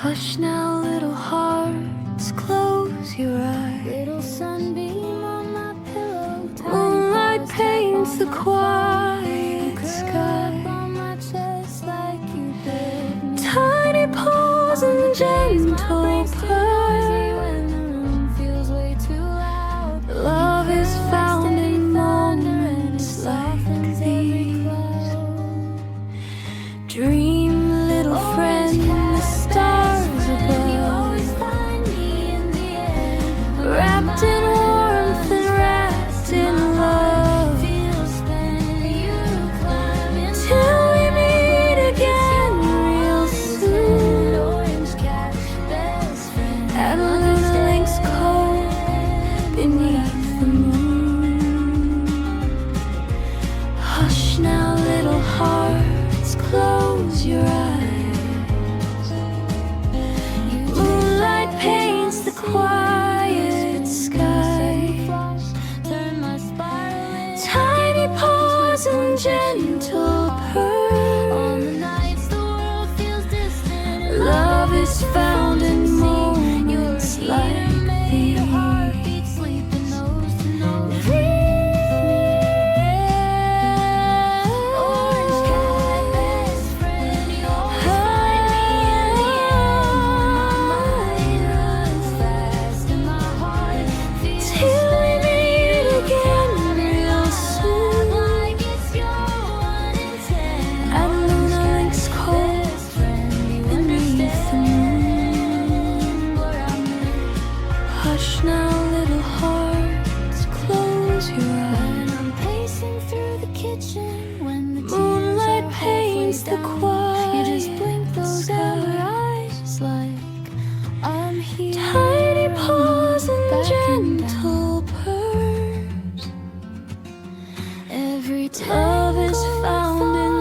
Hush now, little hearts, close your eyes. Little sunbeam on my pillow. Moonlight paints the quiet sky. On my chest like you did. Tiny paws and gentle purr. When the room feels way too loud. Love is found in moments like these. Dream, little friend, the stars above, wrapped in warmth and wrapped in love, till we meet again real soon at Luna Link's Cove beneath the moon. Hush now, little hearts, close your eyes. Moonlight paints the quiet sky. Tiny paws and gentle purr. Love is found in moments like these. Till we meet again real soon at Luna Link's Cove beneath the moon. Hush now, little hearts, close your eyes. I'm pacing through the kitchen when the Moonlight paints the quiet You just blink those amber eyes like I'm here. tiny paws and Back and gentle purrs. Every Love is found in